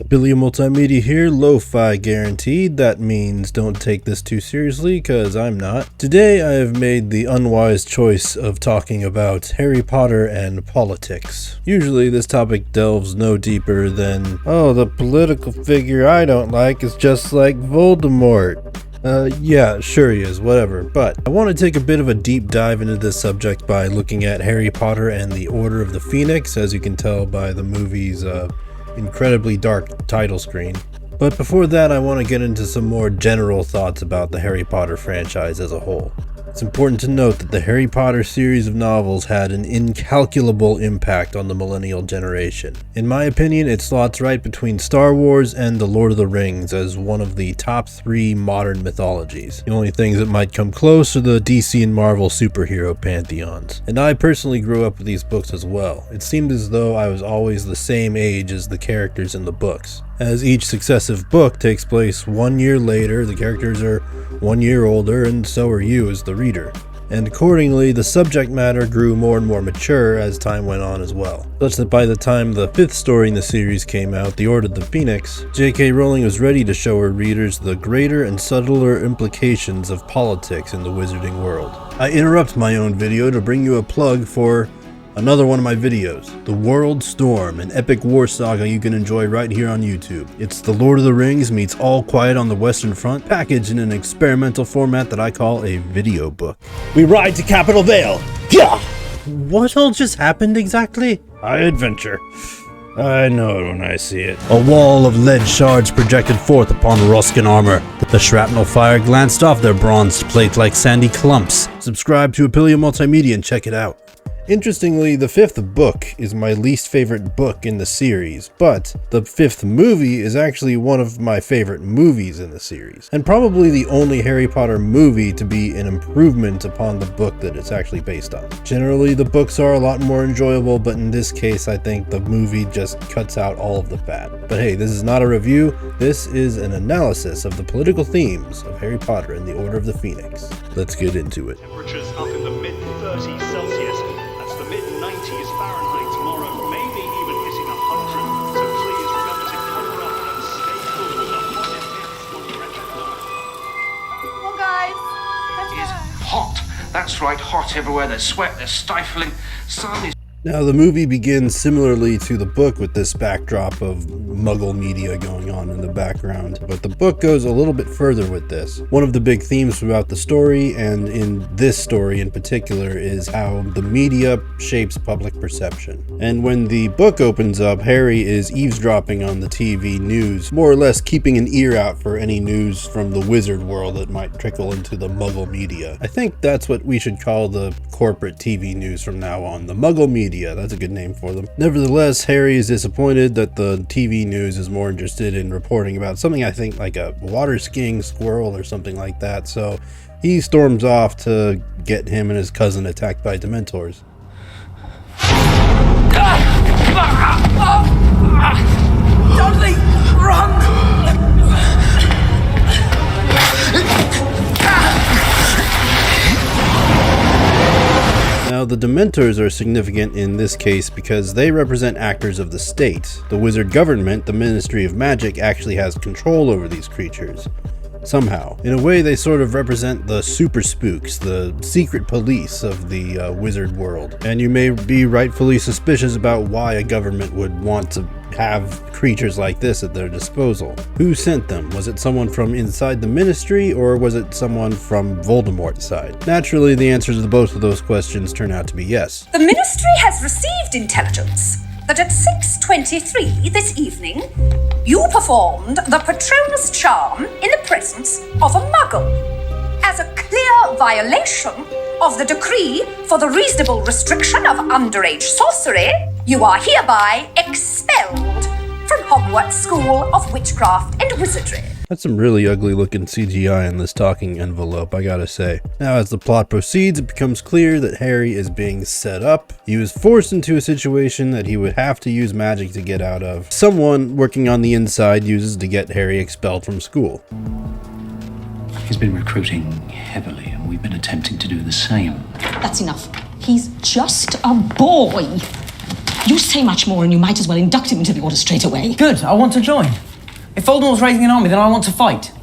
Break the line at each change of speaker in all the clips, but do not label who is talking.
Billy Multimedia here, lo-fi guaranteed. That means don't take this too seriously, cause I'm not. Today I have made the unwise choice of talking about Harry Potter and politics. Usually this topic delves no deeper than, oh, the political figure I don't like is just like Voldemort. Yeah, sure he is, whatever. But I want to take a bit of a deep dive into this subject by looking at Harry Potter and the Order of the Phoenix, as you can tell by the movie's, incredibly dark title screen. But before that, I want to get into some more general thoughts about the Harry Potter franchise as a whole. It's important to note that the Harry Potter series of novels had an incalculable impact on the millennial generation. In my opinion, it slots right between Star Wars and The Lord of the Rings as one of the top 3 modern mythologies. The only things that might come close are the DC and Marvel superhero pantheons. And I personally grew up with these books as well. It seemed as though I was always the same age as the characters in the books. As each successive book takes place 1 year later, the characters are 1 year older, and so are you as the reader. And accordingly, the subject matter grew more and more mature as time went on as well. Such that by the time the 5th story in the series came out, The Order of the Phoenix, J.K. Rowling was ready to show her readers the greater and subtler implications of politics in the wizarding world. I interrupt my own video to bring you a plug for another one of my videos, The World Storm, an epic war saga you can enjoy right here on YouTube. It's The Lord of the Rings meets All Quiet on the Western Front, packaged in an experimental format that I call a video book. We ride to Capital Vale! Yeah! What all just happened exactly? High adventure. I know it when I see it. A wall of lead shards projected forth upon Ruskin armor. The shrapnel fire glanced off their bronzed plate like sandy clumps. Subscribe to Apilia Multimedia and check it out. Interestingly, the 5th book is my least favorite book in the series, but the 5th movie is actually one of my favorite movies in the series, and probably the only Harry Potter movie to be an improvement upon the book that it's actually based on. Generally, the books are a lot more enjoyable, but in this case, I think the movie just cuts out all of the fat. But hey, this is not a review, this is an analysis of the political themes of Harry Potter and the Order of the Phoenix. Let's get into it.
Temperatures up in the mid-30s Celsius. Mid-90s Fahrenheit tomorrow, maybe even hitting 100. So please remember to cover up and stay cool with the hottest hits on Retro.
Come on, guys. Let's go.
Hot. That's right, hot everywhere. There's sweat, there's stifling. Sun is...
Now, the movie begins similarly to the book with this backdrop of Muggle media going on in the background, but the book goes a little bit further with this. One of the big themes throughout the story, and in this story in particular, is how the media shapes public perception. And when the book opens up, Harry is eavesdropping on the TV news, more or less keeping an ear out for any news from the wizard world that might trickle into the Muggle media. I think that's what we should call the corporate TV news from now on, the Muggle media. That's a good name for them. Nevertheless, Harry is disappointed that the TV news is more interested in reporting about something, I think, like a water skiing squirrel or something like that, so he storms off to get him and his cousin attacked by Dementors.
Dudley, run!
Now, the Dementors are significant in this case because they represent actors of the state. The wizard government, the Ministry of Magic, actually has control over these creatures. Somehow. In a way, they sort of represent the super spooks, the secret police of the wizard world. And you may be rightfully suspicious about why a government would want to have creatures like this at their disposal. Who sent them? Was it someone from inside the ministry, or was it someone from Voldemort's side? Naturally, the answers to both of those questions turn out to be yes.
The ministry has received intelligence that at 6:23 this evening, you performed the Patronus charm in the presence of a muggle. As a clear violation of the decree for the reasonable restriction of underage sorcery, you are hereby expelled from Hogwarts School of Witchcraft and Wizardry.
That's some really ugly looking CGI in this talking envelope, I gotta say. Now, as the plot proceeds, it becomes clear that Harry is being set up. He was forced into a situation that he would have to use magic to get out of. Someone working on the inside uses to get Harry expelled from school.
He's been recruiting heavily, and we've been attempting to do the same.
That's enough. He's just a boy.
You say much more and you might as well induct him into the order straight away.
Good, I want to join. If Voldemort's raising an army, then I want to fight.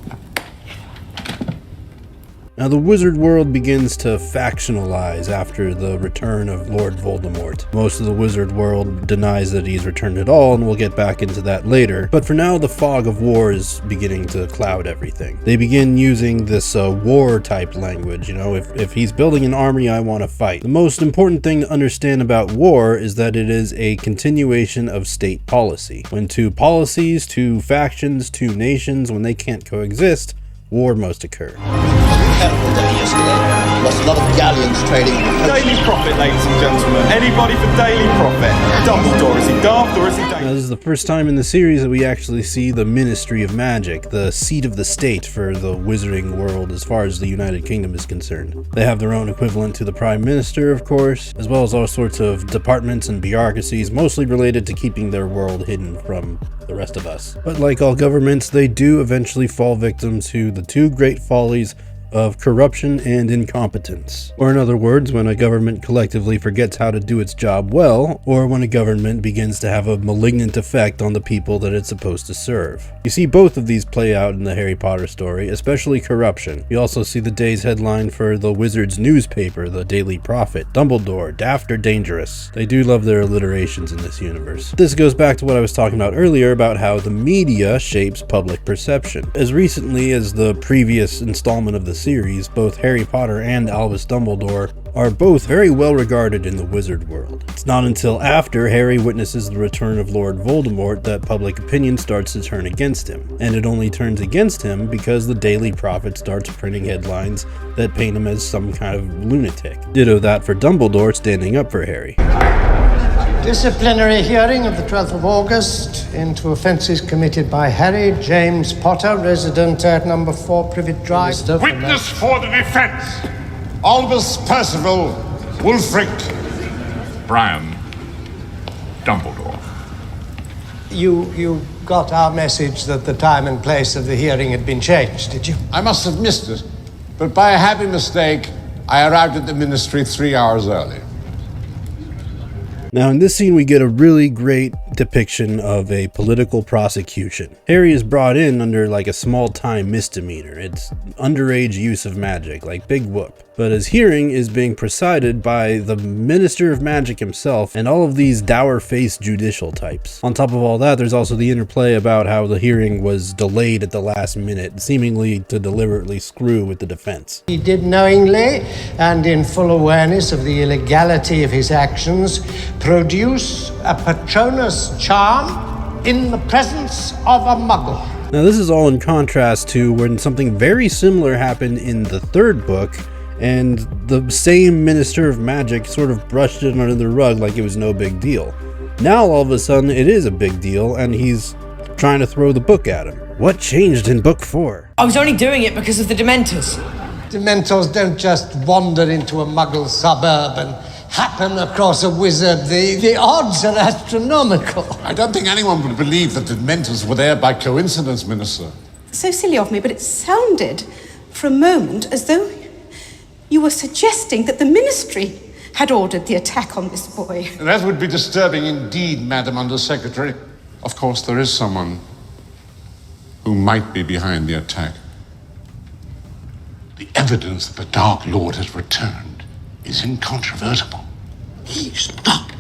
Now, the wizard world begins to factionalize after the return of Lord Voldemort. Most of the wizard world denies that he's returned at all, and we'll get back into that later. But for now, the fog of war is beginning to cloud everything. They begin using this war-type language. You know, if he's building an army, I want to fight. The most important thing to understand about war is that it is a continuation of state policy. When two policies, two factions, two nations, when they can't coexist, war must occur.
Terrible day yesterday. Lost a lot of galleons trading.
Daily Prophet, ladies and gentlemen. Anybody for Daily Prophet? Dumbledore, is he daft or is he
Now, this is the first time in the series that we actually see the Ministry of Magic, the seat of the state for the wizarding world as far as the United Kingdom is concerned. They have their own equivalent to the Prime Minister, of course, as well as all sorts of departments and bureaucracies, mostly related to keeping their world hidden from the rest of us. But like all governments, they do eventually fall victim to the two great follies of corruption and incompetence. Or in other words, when a government collectively forgets how to do its job well, or when a government begins to have a malignant effect on the people that it's supposed to serve. You see both of these play out in the Harry Potter story, especially corruption. You also see the day's headline for the Wizards newspaper, the Daily Prophet, Dumbledore, daft or dangerous. They do love their alliterations in this universe. This goes back to what I was talking about earlier about how the media shapes public perception. As recently as the previous installment of the series, both Harry Potter and Albus Dumbledore are both very well regarded in the wizard world. It's not until after Harry witnesses the return of Lord Voldemort that public opinion starts to turn against him. And it only turns against him because the Daily Prophet starts printing headlines that paint him as some kind of lunatic. Ditto that for Dumbledore standing up for Harry.
Disciplinary hearing of the 12th of August into offences committed by Harry James Potter, resident at number 4 Privet Drive.
Witness for the defence, Albus Percival Wulfric Brian Dumbledore.
You got our message that the time and place of the hearing had been changed, did you?
I must have missed it, but by a happy mistake, I arrived at the ministry 3 hours early.
Now in this scene we get a really great depiction of a political prosecution. Harry is brought in under like a small time misdemeanor. It's underage use of magic, like big whoop. But his hearing is being presided by the Minister of Magic himself and all of these dour-faced judicial types. On top of all that, there's also the interplay about how the hearing was delayed at the last minute, seemingly to deliberately screw with the defense.
He did knowingly and in full awareness of the illegality of his actions produce a Patronus charm in the presence of a muggle.
Now this is all in contrast to when something very similar happened in the third book, and the same Minister of Magic sort of brushed it under the rug like it was no big deal. Now all of a sudden it is a big deal and he's trying to throw the book at him. What changed in book 4?
I was only doing it because of the Dementors.
Dementors don't just wander into a muggle suburb and happen across a wizard. The odds are astronomical.
I don't think anyone would believe that the Dementors were there by coincidence, Minister.
So silly of me, but it sounded for a moment as though you were suggesting that the ministry had ordered the attack on this boy.
That would be disturbing indeed, Madam Undersecretary. Of course, there is someone who might be behind the attack. The evidence that the Dark Lord has returned is incontrovertible. He's not back.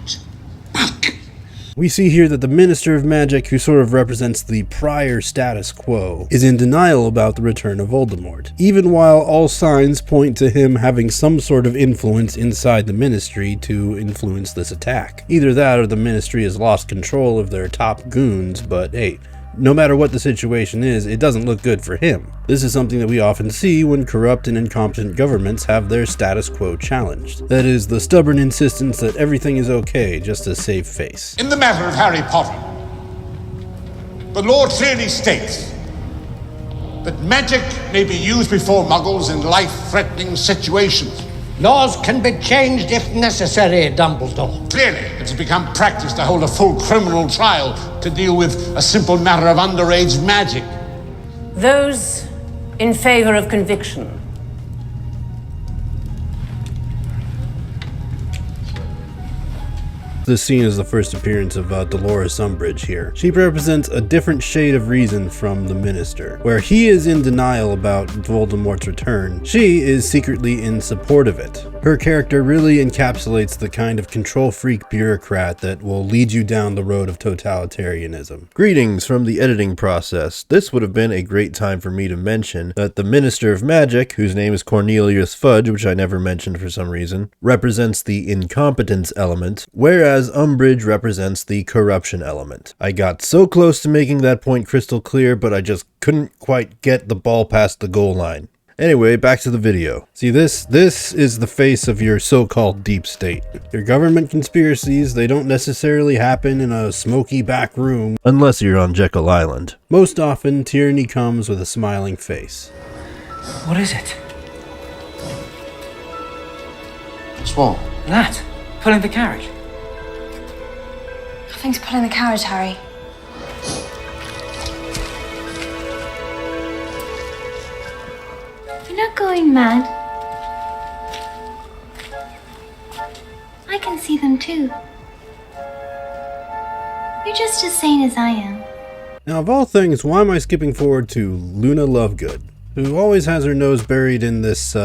We see here that the Minister of Magic, who sort of represents the prior status quo, is in denial about the return of Voldemort, even while all signs point to him having some sort of influence inside the Ministry to influence this attack. Either that or the Ministry has lost control of their top goons, but hey, no matter what the situation is, it doesn't look good for him. This is something that we often see when corrupt and incompetent governments have their status quo challenged. That is, the stubborn insistence that everything is okay just to save face.
In the matter of Harry Potter, the law clearly states that magic may be used before muggles in life-threatening situations.
Laws can be changed if necessary, Dumbledore.
Clearly, it's become practice to hold a full criminal trial to deal with a simple matter of underage magic.
Those in favor of conviction.
This scene is the first appearance of Dolores Umbridge here. She represents a different shade of reason from the Minister. Where he is in denial about Voldemort's return, she is secretly in support of it. Her character really encapsulates the kind of control freak bureaucrat that will lead you down the road of totalitarianism. Greetings from the editing process. This would have been a great time for me to mention that the Minister of Magic, whose name is Cornelius Fudge, which I never mentioned for some reason, represents the incompetence element, whereas Umbridge represents the corruption element. I got so close to making that point crystal clear, but I just couldn't quite get the ball past the goal line. Anyway, back to the video. See, this is the face of your so-called deep state. Your government conspiracies, they don't necessarily happen in a smoky back room, unless you're on Jekyll Island. Most often, tyranny comes with a smiling face.
What is it?
What's wrong?
That. Pulling the carriage.
Nothing's pulling the carriage, Harry.
You're not going mad. I can see them too. You're just as sane as I am.
Now, of all things, why am I skipping forward to Luna Lovegood, who always has her nose buried in this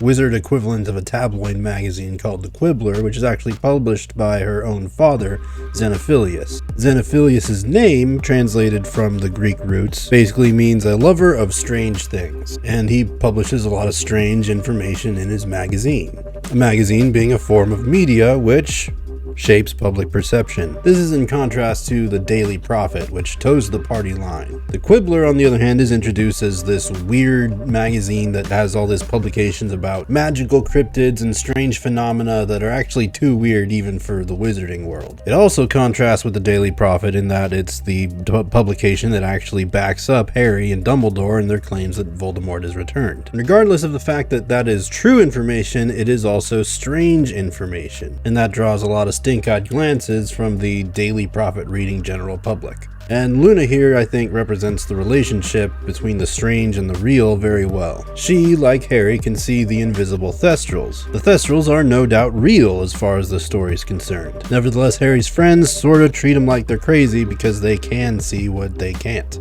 wizard equivalent of a tabloid magazine called The Quibbler, which is actually published by her own father, Xenophilius. Xenophilius' name, translated from the Greek roots, basically means a lover of strange things, and he publishes a lot of strange information in his magazine. A magazine being a form of media which shapes public perception. This is in contrast to the Daily Prophet, which toes the party line. The Quibbler, on the other hand, is introduced as this weird magazine that has all these publications about magical cryptids and strange phenomena that are actually too weird even for the wizarding world. It also contrasts with the Daily Prophet in that it's the publication that actually backs up Harry and Dumbledore in their claims that Voldemort is returned. And regardless of the fact that that is true information, it is also strange information, and that draws a lot of stink-eyed glances from the Daily Prophet reading general public. And Luna here, I think, represents the relationship between the strange and the real very well. She, like Harry, can see the invisible Thestrals. The Thestrals are no doubt real as far as the story is concerned. Nevertheless, Harry's friends sort of treat him like they're crazy because they can see what they can't.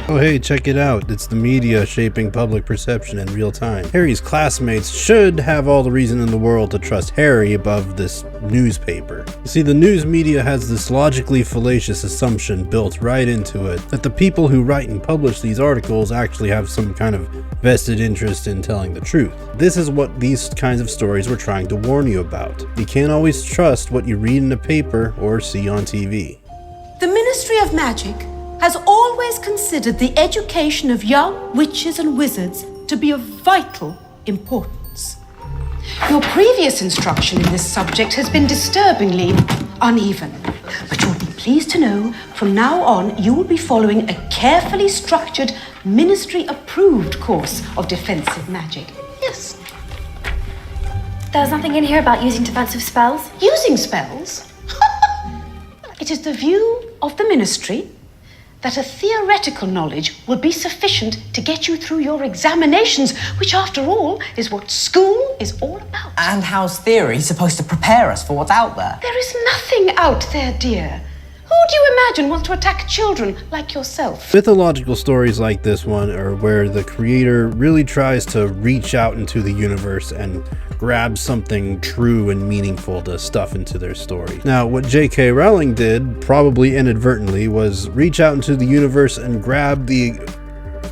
Oh hey, check it out, it's the media shaping public perception in real time. Harry's classmates should have all the reason in the world to trust Harry above this newspaper. You see, the news media has this logically fallacious assumption built right into it that the people who write and publish these articles actually have some kind of vested interest in telling the truth. This is what these kinds of stories were trying to warn you about. You can't always trust what you read in a paper or see on TV.
The Ministry of Magic has always considered the education of young witches and wizards to be of vital importance. Your previous instruction in this subject has been disturbingly uneven, but you'll be pleased to know from now on you will be following a carefully structured, ministry-approved course of defensive magic. Yes.
There's nothing in here about using defensive spells?
Using spells? It is the view of the Ministry that a theoretical knowledge will be sufficient to get you through your examinations, which after all is what school is all about.
And how's theory supposed to prepare us for what's out there?
There is nothing out there, dear. Who do you imagine wants to attack children like yourself?
Mythological stories like this one are where the creator really tries to reach out into the universe and grab something true and meaningful to stuff into their story. Now, what J.K. Rowling did, probably inadvertently, was reach out into the universe and grab the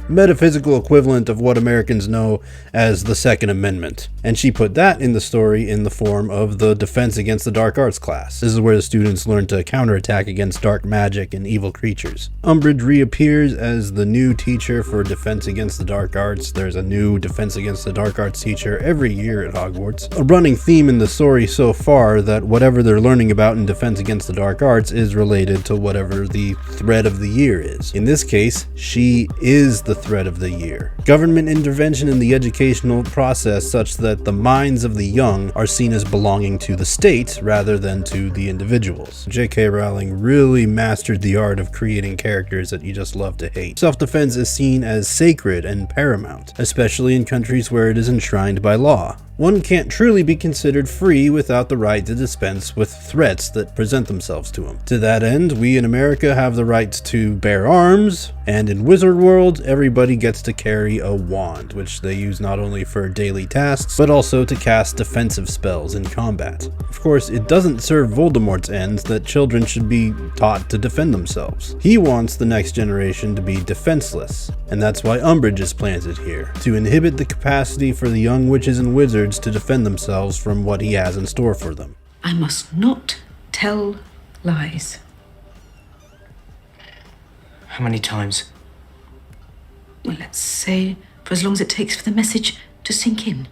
metaphysical equivalent of what Americans know as the Second Amendment. And she put that in the story in the form of the Defense Against the Dark Arts class. This is where the students learn to counterattack against dark magic and evil creatures. Umbridge reappears as the new teacher for Defense Against the Dark Arts. There's a new Defense Against the Dark Arts teacher every year at Hogwarts. A running theme in the story so far that whatever they're learning about in Defense Against the Dark Arts is related to whatever the thread of the year is. In this case, she is the threat of the year. Government intervention in the educational process such that the minds of the young are seen as belonging to the state rather than to the individuals. J.K. Rowling really mastered the art of creating characters that you just love to hate. Self-defense is seen as sacred and paramount, especially in countries where it is enshrined by law. One can't truly be considered free without the right to dispense with threats that present themselves to him. To that end, we in America have the right to bear arms, and in Wizard World, everybody gets to carry a wand, which they use not only for daily tasks, but also to cast defensive spells in combat. Of course, it doesn't serve Voldemort's ends that children should be taught to defend themselves. He wants the next generation to be defenseless, and that's why Umbridge is planted here, to inhibit the capacity for the young witches and wizards to defend themselves from what he has in store for them.
I must not tell lies.
How many times?
Well, let's say for as long as it takes for the message to sink in.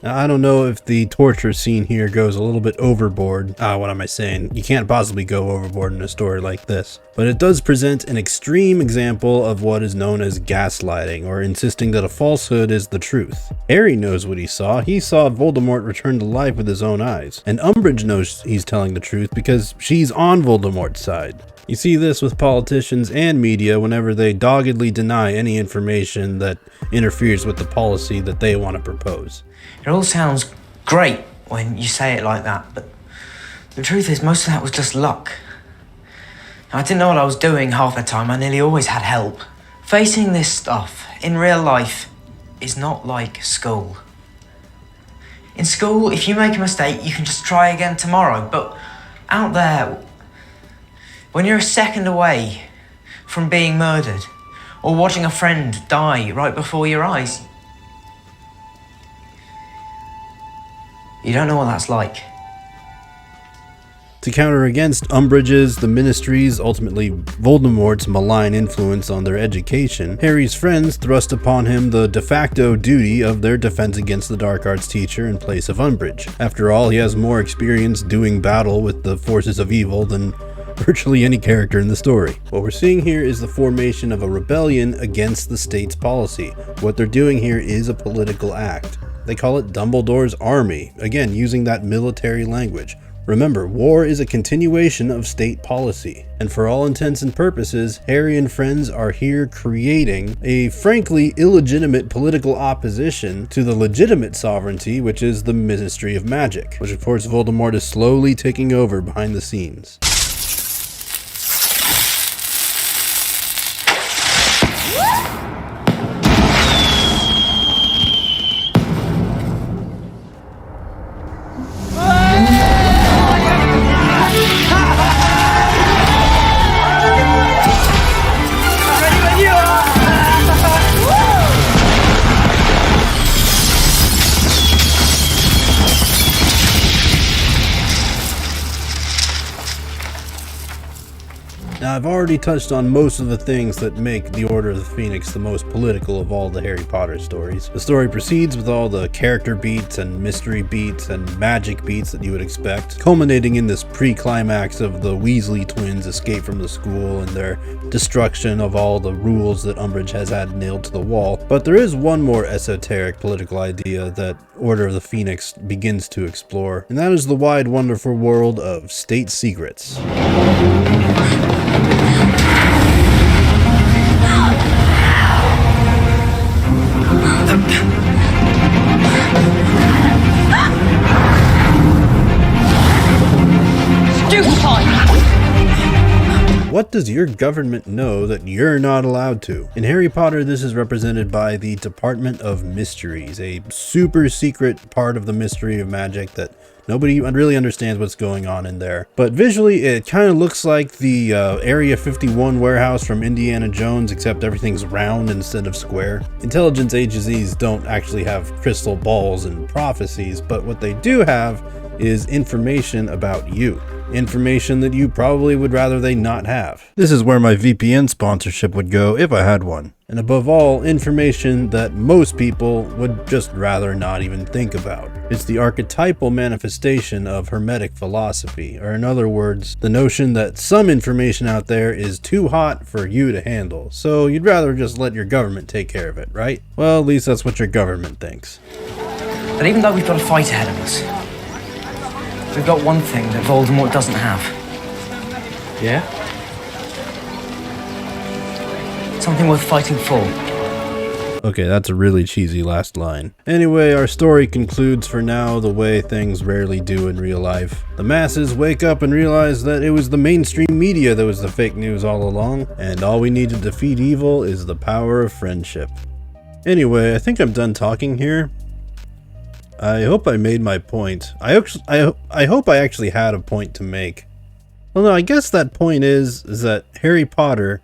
Now, I don't know if the torture scene here goes a little bit overboard. What am I saying? You can't possibly go overboard in a story like this. But it does present an extreme example of what is known as gaslighting, or insisting that a falsehood is the truth. Harry knows what he saw. He saw Voldemort return to life with his own eyes. And Umbridge knows he's telling the truth because she's on Voldemort's side. You see this with politicians and media whenever they doggedly deny any information that interferes with the policy that they want to propose.
It all sounds great when you say it like that, but the truth is most of that was just luck. I didn't know what I was doing half the time. I nearly always had help. Facing this stuff in real life is not like school. In school, if you make a mistake, you can just try again tomorrow, but out there, when you're a second away from being murdered or watching a friend die right before your eyes, you don't know what that's like.
To counter against Umbridge's, the Ministry's, ultimately Voldemort's malign influence on their education, Harry's friends thrust upon him the de facto duty of their defense against the dark arts teacher in place of Umbridge. After all, he has more experience doing battle with the forces of evil than virtually any character in the story. What we're seeing here is the formation of a rebellion against the state's policy. What they're doing here is a political act. They call it Dumbledore's Army, again using that military language. Remember, war is a continuation of state policy, and for all intents and purposes, Harry and friends are here creating a frankly illegitimate political opposition to the legitimate sovereignty, which is the Ministry of Magic, which of course Voldemort is slowly taking over behind the scenes. Now, I've already touched on most of the things that make the Order of the Phoenix the most political of all the Harry Potter stories. The story proceeds with all the character beats and mystery beats and magic beats that you would expect, culminating in this pre-climax of the Weasley twins' escape from the school and their destruction of all the rules that Umbridge has had nailed to the wall. But there is one more esoteric political idea that Order of the Phoenix begins to explore, and that is the wide, wonderful world of state secrets. What does your government know that you're not allowed to? In Harry Potter, this is represented by the Department of Mysteries, a super secret part of the Ministry of Magic that Nobody really understands what's going on in there. But visually, it kind of looks like the Area 51 warehouse from Indiana Jones, except everything's round instead of square. Intelligence agencies don't actually have crystal balls and prophecies, but what they do have is information about you. Information that you probably would rather they not have. This is where my VPN sponsorship would go if I had one. And above all, information that most people would just rather not even think about. It's the archetypal manifestation of Hermetic philosophy, or in other words, the notion that some information out there is too hot for you to handle, so you'd rather just let your government take care of it, right? Well, at least that's what your government thinks.
But even though we've got a fight ahead of us, we've got one thing that Voldemort doesn't have.
Yeah?
Something worth fighting for.
Okay, that's a really cheesy last line. Anyway, our story concludes for now the way things rarely do in real life. The masses wake up and realize that it was the mainstream media that was the fake news all along, and all we need to defeat evil is the power of friendship. Anyway, I think I'm done talking here. I hope I made my point. I hope I actually had a point to make. Well, no, I guess that point is that Harry Potter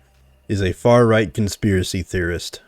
is a far-right conspiracy theorist.